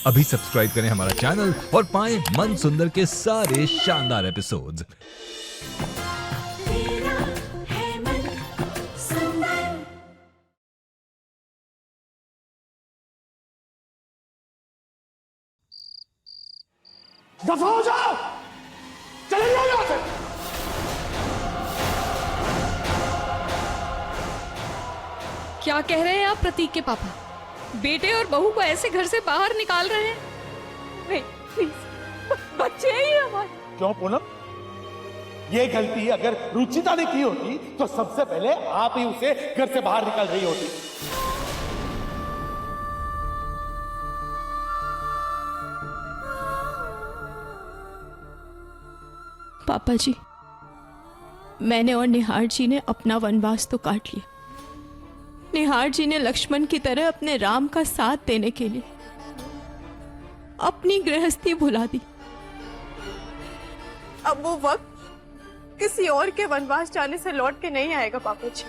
अभी सब्सक्राइब करें हमारा चैनल और पाएं मन सुंदर के सारे शानदार एपिसोड्स। दफा हो जाओ, चले जाओ यहां से। क्या कह रहे हैं आप प्रतीक के पापा? बेटे और बहू को ऐसे घर से बाहर निकाल रहे हैं? नहीं प्लीज, बच्चे ही हमारे। क्यों पूनम, ये गलती अगर रुचिता ने की होती तो सबसे पहले आप ही उसे घर से बाहर निकाल रही होती। पापा जी, मैंने और निहार जी ने अपना वनवास तो काट लिया। निहार जी ने लक्ष्मण की तरह अपने राम का साथ देने के लिए अपनी गृहस्थी भुला दी। अब वो वक्त किसी और के वनवास जाने से लौट के नहीं आएगा पापा जी।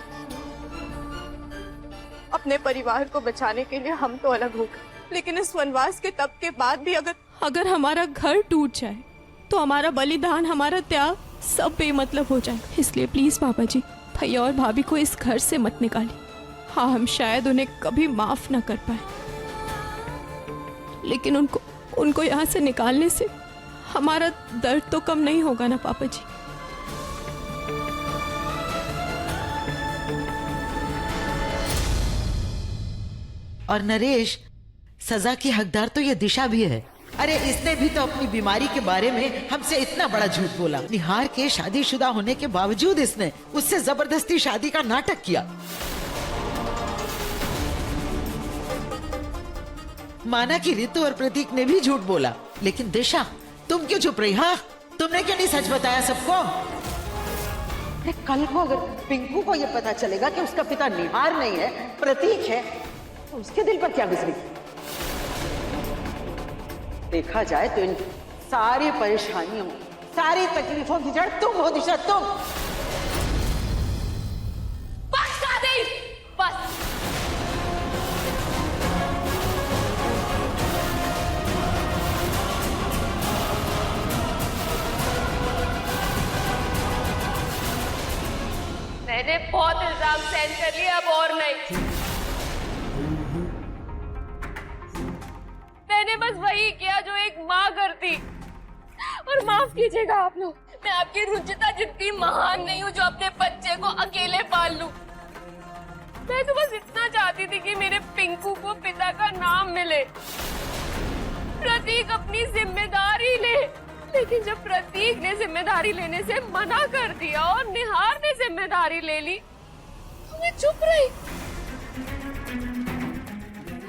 अपने परिवार को बचाने के लिए हम तो अलग हो गए, लेकिन इस वनवास के तब के बाद भी अगर हमारा घर टूट जाए तो हमारा बलिदान, हमारा त्याग सब बेमतलब हो जाए। इसलिए प्लीज पापा जी, भैया और भाभी को इस घर से मत निकालिए। हाँ, हम शायद उन्हें कभी माफ ना कर पाए, लेकिन उनको यहाँ से निकालने से हमारा दर्द तो कम नहीं होगा ना पापा जी। और नरेश, सजा की हकदार तो ये दिशा भी है। अरे इसने भी तो अपनी बीमारी के बारे में हमसे इतना बड़ा झूठ बोला। निहार के शादीशुदा होने के बावजूद इसने उससे जबरदस्ती शादी का नाटक किया। माना कि रितु और प्रतीक ने भी झूठ बोला, लेकिन दिशा तुम क्यों चुप रही? हाँ, तुमने क्यों नहीं सच बताया सबको? अरे कल को अगर पिंकू को ये पता चलेगा कि उसका पिता निहार नहीं है, प्रतीक है, तो उसके दिल पर क्या गुजरेगी? देखा जाए तो इन सारी परेशानियों, सारी तकलीफों की जड़ तुम हो दिशा, तुम। बस शादी, बस। मैंने बहुत इल्जाम सहन कर लिया, अब और नहीं। मैंने बस वही किया जो एक माँ करती। और माफ कीजिएगा आप लोग, मैं आपकी रुचिता जितनी महान नहीं हूँ जो अपने बच्चे को अकेले पाल लूं। मैं तो बस इतना चाहती थी कि मेरे पिंकू को पिता का नाम मिले, प्रतीक अपनी जिम्मेदारी ले। लेकिन जब प्रतीक ने जिम्मेदारी लेने से मना कर दिया और निहार ने जिम्मेदारी ले ली, तो मैं चुप रही।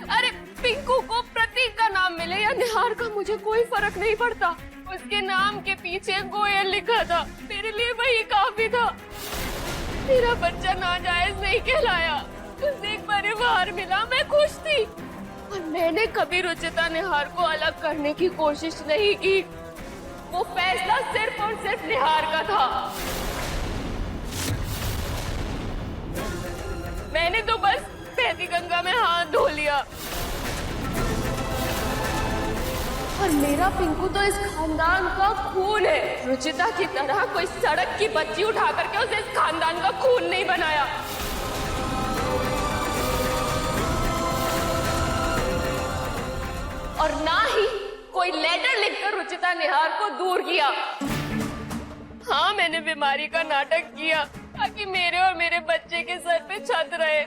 अरे पिंकू को प्रतीक का नाम मिले या निहार का, मुझे कोई फर्क नहीं पड़ता। उसके नाम के पीछे गोयल लिखा था, मेरे लिए वही काफी था। मेरा बच्चा नाजायज नहीं कहलाया, उसे एक परिवार मिला, मैं खुश थी। और मैंने कभी रुचिता निहार को अलग करने की कोशिश नहीं की। वो फैसला सिर्फ और सिर्फ निहार का था। मैंने तो बस बहती गंगा में हाथ धो लिया। और मेरा पिंकू तो इस खानदान का खून है। रुचिता की तरह कोई सड़क की बच्ची उठा करके उसे इस खानदान का खून नहीं बनाया। और ना ही कोई लेटर लिखकर रुचिता निहार को दूर किया। हाँ, मैंने बीमारी का नाटक किया ताकि मेरे और मेरे बच्चे के सर पे छत रहे।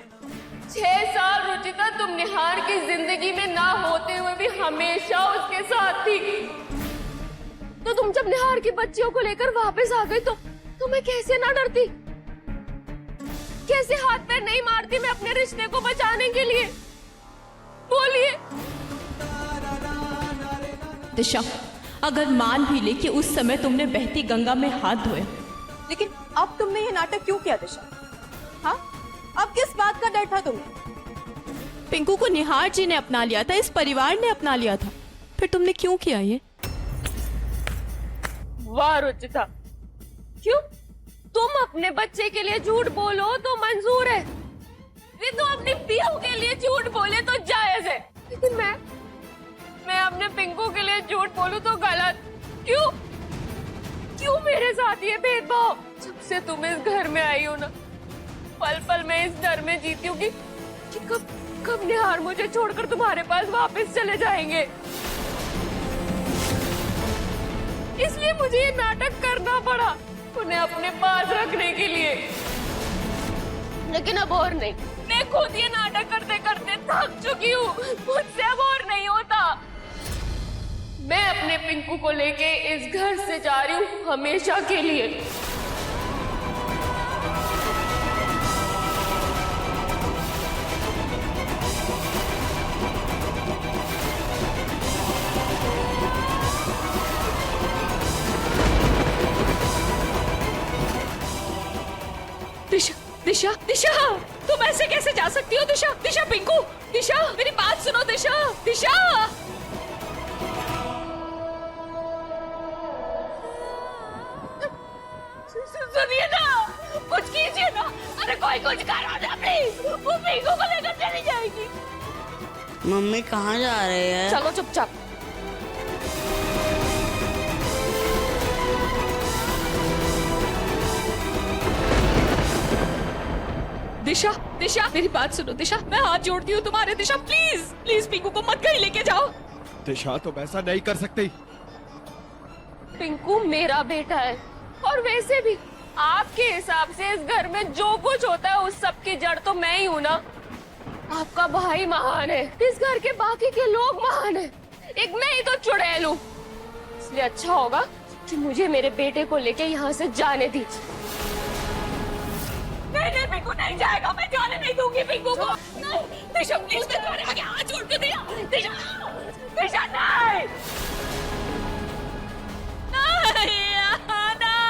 6 साल रुचिता तुम निहार की जिंदगी में ना होते हुए भी हमेशा उसके साथ थी। तो तुम जब निहार की बच्चियों को लेकर वापस आ गई तो मैं कैसे ना डरती, कैसे हाथ पैर नहीं मारती मैं अपने रिश्ते को बचाने के लिए? बोलिए। दिशा, अगर मान भी ले कि उस समय तुमने बहती गंगा में हाथ धोया, लेकिन अब तुमने ये नाटक क्यों किया दिशा? हाँ, अब किस बात का डर था तुम्हें? पिंकू को निहार जी ने अपना लिया था, इस परिवार ने अपना लिया था, फिर तुमने क्यों किया ये? वाह रुचिता, क्यों? तुम अपने बच्चे के लिए झूठ बोलो तो मंजूर है, ये तो अपनी पीहू के लिए झूठ बोले तो जायज है। लेकिन मैं अपने पिंकू के लिए झूठ बोलूं तो गलत? क्यों क्यों मेरे साथ ये भेदभाव? जब से तुम इस घर में आई हो ना, पल पल मैं इस डर में जीती हूँ कि कब निहार मुझे छोड़कर तुम्हारे पास वापस चले जाएंगे। इसलिए मुझे ये नाटक करना पड़ा उन्हें अपने पास रखने के लिए। लेकिन अब और नहीं, मैं खुद ये नाटक करते करते थक चुकी हूँ। मुझसे अब और नहीं होता। मैं अपने पिंकू को लेके इस घर से जा रही हूँ हमेशा के लिए। दिशा दिशा दिशा, तुम ऐसे कैसे जा सकती हो? दिशा दिशा, पिंकू, दिशा मेरी बात सुनो। दिशा दिशा, सुनिए ना, कुछ कीजिए ना। अरे कोई कुछ करो ना प्लीज। वो पिंकू को लेकर चली जाएगी। मम्मी कहाँ जा रहे हैं? चलो चुपचाप। दिशा दिशा, मेरी बात सुनो। दिशा, मैं हाथ जोड़ती हूँ तुम्हारे। दिशा प्लीज प्लीज, पिंकू को मत कहीं लेके जाओ। दिशा, तुम ऐसा नहीं कर सकती। पिंकू मेरा बेटा है, और वैसे भी आपके हिसाब से इस घर में जो कुछ होता है उस सब की जड़ तो मैं ही हूँ ना। आपका भाई महान है, इस घर के बाकी के लोग महान है, एक मैं ही तो चुड़ैल हूँ। इसलिए अच्छा होगा कि मुझे मेरे बेटे को लेके यहाँ से जाने दीजिए। नहीं, पिंकू नहीं जाएगा। मैं जाने नहीं दूंगी पिंकू को। नहीं, दिशा प्लीज, मैं तुम्हारे आगे हाथ जोड़ के दिया। दिशा दिशा, नहीं नहीं नहीं।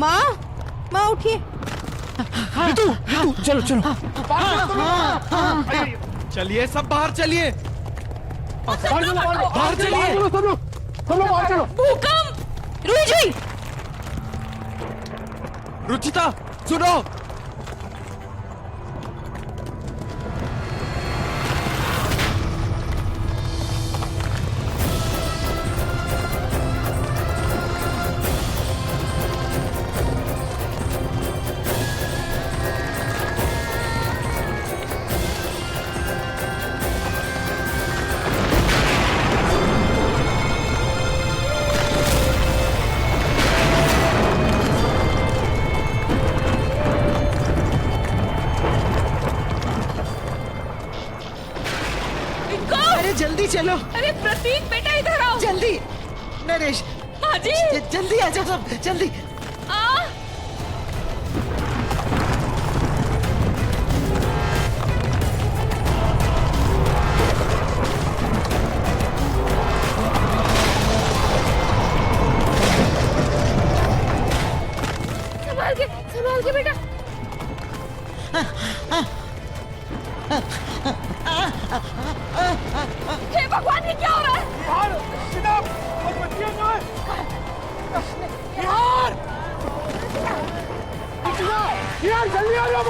माँ, माँ उठिए। चलो चलो, चलिए सब बाहर चलिए, बाहर चलिए। भूकंप, रुचि, रुचिता सुनो। अरे जल्दी चलो, अरे प्रतीक बेटा इधर आओ। जल्दी। नरेश, हाँ जी, जल्दी आ जाओ सब, जल्दी। आ संभाल के बेटा। हे भगवान, ये क्या हो रहा है? यार जल्दी आ जाओ,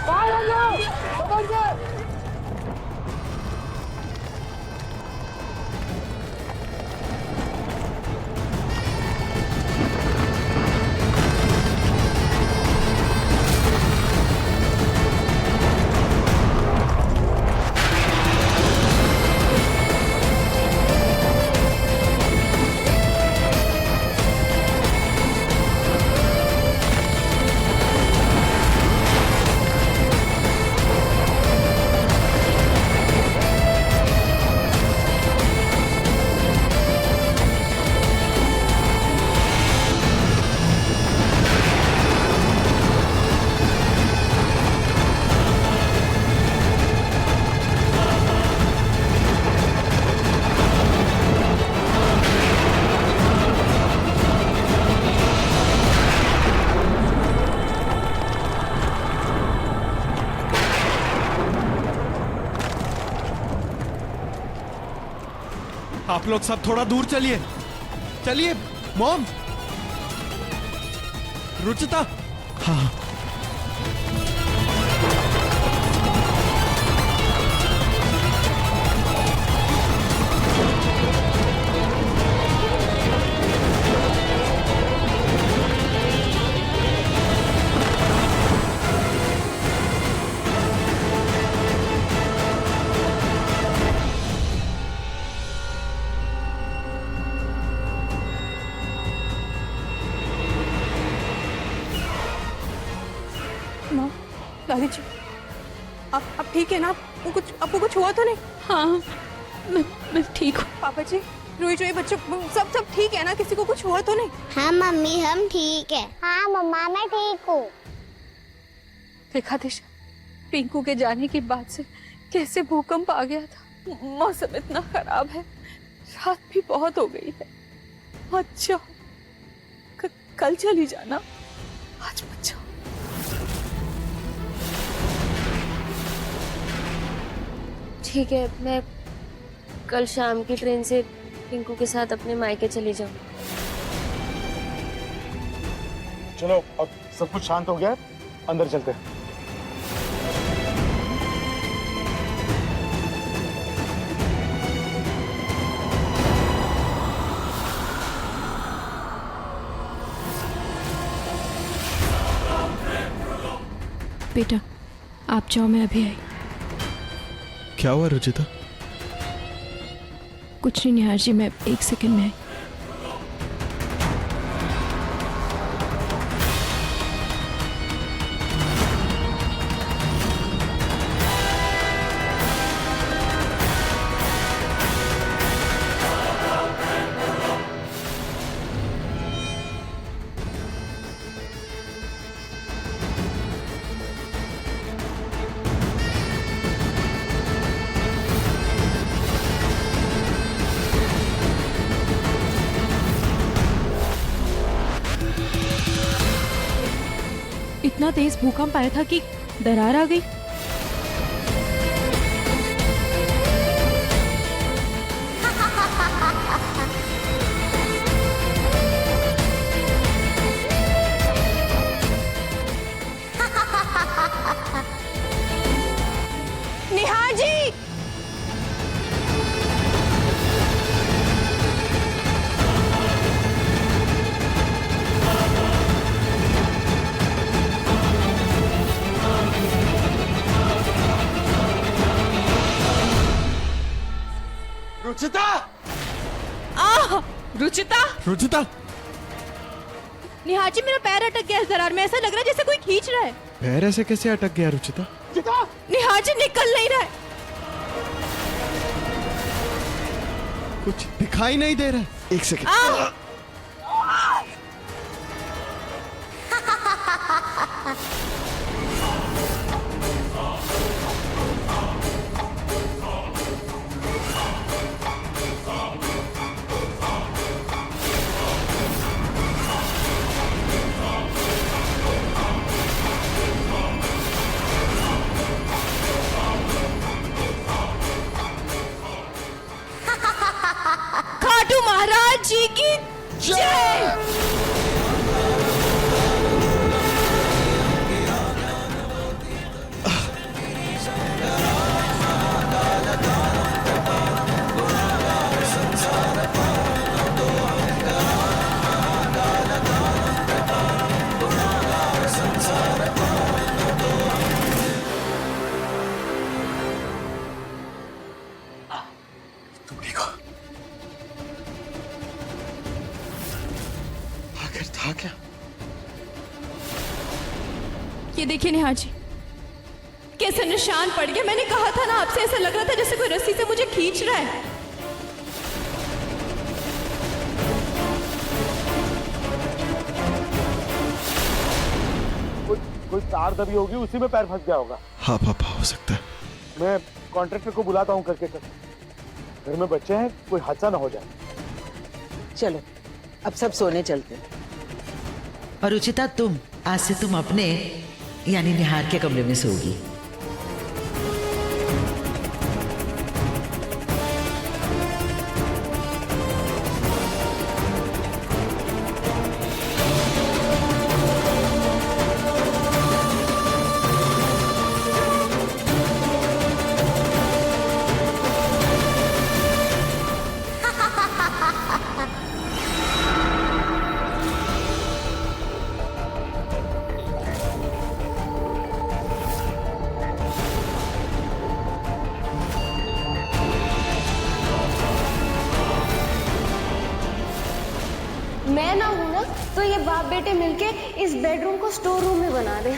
बाहर आ जाओ। आप लोग सब थोड़ा दूर चलिए। चलिए मॉम। रुचिता। हाँ। माँ, दादी जी, आप ठीक है ना? आपको कुछ हुआ तो नहीं? हाँ, मैं ठीक हूँ। पापा जी, रोई जोई बच्चे सब ठीक है ना? किसी को कुछ हुआ तो नहीं? हाँ मम्मी, हम ठीक है। हाँ मम्मा, मैं ठीक हूँ। देखा दिशा, पिंकू के जाने की बात से कैसे भूकंप आ गया था। मौसम इतना खराब है, रात भी बहुत हो गई है। अच्छा, कल चली जाना, आज मत जाओ। ठीक है, मैं कल शाम की ट्रेन से पिंकू के साथ अपने मायके चली जाऊँ। चलो अब सब कुछ शांत हो गया है, अंदर चलते हैं। बेटा, आप जाओ, मैं अभी आई। क्या हुआ रुचिता? कुछ नहीं निहार जी, मैं 1 सेकंड में आई। इतना तेज भूकंप आया था कि दरार आ गई। निहार जी, रुचिता! रुचिता! रुचिता! निहार जी, मेरा पैर अटक गया इस दरार में। ऐसा लग रहा है जैसे कोई खींच रहा है। पैर ऐसे कैसे अटक गया रुचिता? निहार जी, निकल नहीं रहा है। कुछ दिखाई नहीं दे रहा है। 1 सेकंड। खाटू महाराज जी की जय। था क्या? ये देखिए निहार जी, कैसे निशान पड़ गया। मैंने कहा था ना आपसे, ऐसा लग रहा था जैसे कोई रस्सी से मुझे खींच रहा है। कोई तार दबी होगी, उसी में पैर फंस गया होगा। हाँ पापा, हो सकता है। मैं कॉन्ट्रैक्टर को बुलाता हूँ करके। घर में बच्चे हैं, कोई हादसा ना हो जाए। चलो अब सब सोने चलते हैं। और रुचिता, आज से तुम अपने यानी निहार के कमरे में सोगी। ना हूँ ना, तो ये बाप बेटे मिलके इस बेडरूम को स्टोर रूम में बना दे।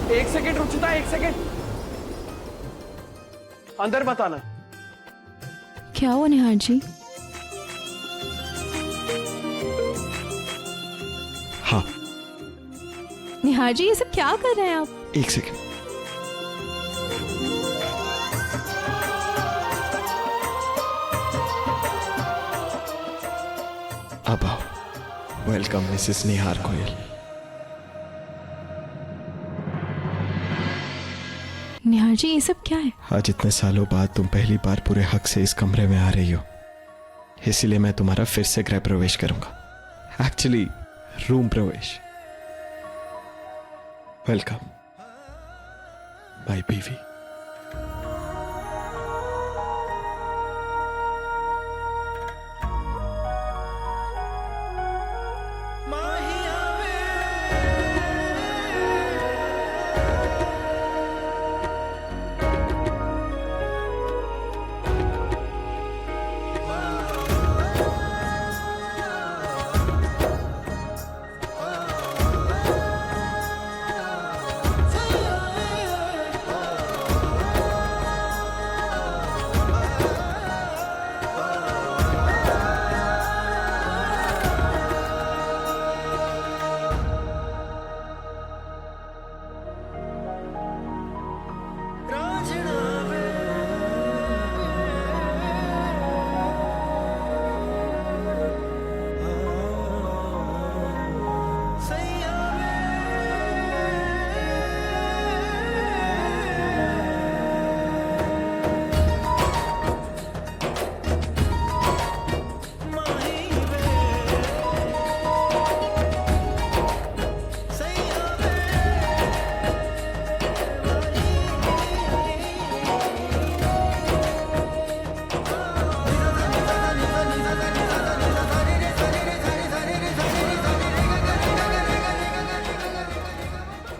एक सेकेंड रुचिता, एक सेकेंड, अंदर मत आना। क्या हुआ निहार जी? हाँ निहार जी, ये सब क्या कर रहे हैं आप? एक सेकंड। अब आओ। वेलकम मिसेस निहार गोयल। निहार जी, ये सब क्या है? आज इतने सालों बाद तुम पहली बार पूरे हक से इस कमरे में आ रही हो, इसीलिए मैं तुम्हारा फिर से गृह प्रवेश करूंगा। एक्चुअली रूम प्रवेश। वेलकम माय बीवी।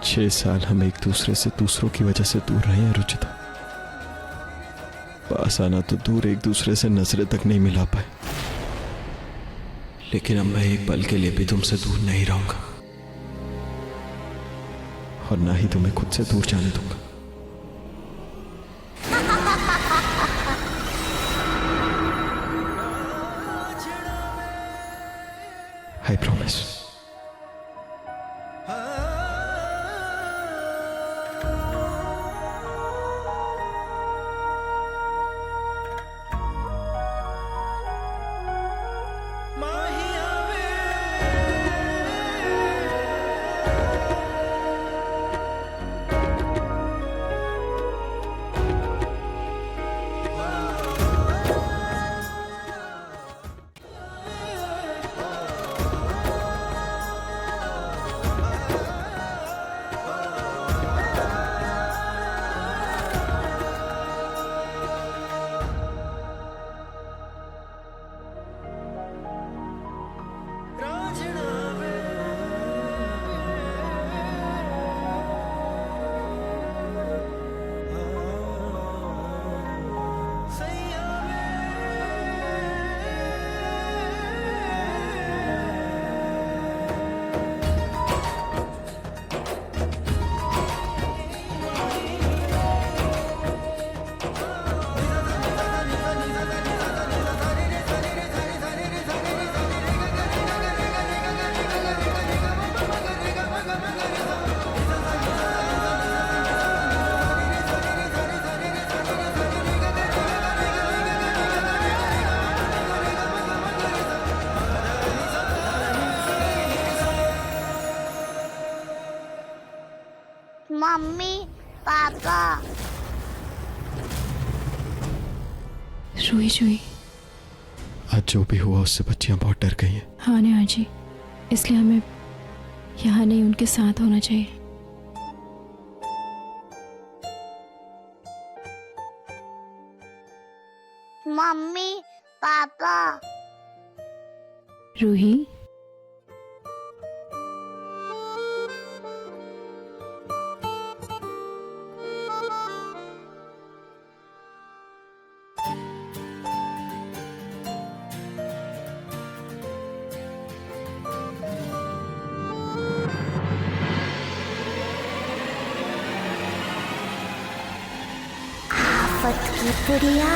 छह साल हम एक दूसरे से दूसरों की वजह से दूर रहे हैं रुचिता। पास आना तो दूर, एक दूसरे से नजरें तक नहीं मिला पाए। लेकिन अब मैं एक पल के लिए भी तुमसे दूर नहीं रहूंगा, और ना ही तुम्हें खुद से दूर जाने दूंगा। I promise. रूही जुई। आज जो भी हुआ उससे बच्चियां बहुत डर गई हैं। हाँ नेहा जी, इसलिए हमें यहाँ नहीं उनके साथ होना चाहिए। Mummy papa. रूही, आफत की पुड़िया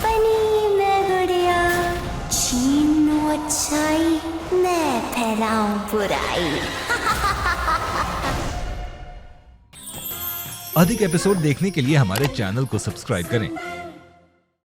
बनी मैं गुड़िया, छीनूं अच्छाई मैं फैलाऊं बुराई। अधिक एपिसोड देखने के लिए हमारे चैनल को सब्सक्राइब करें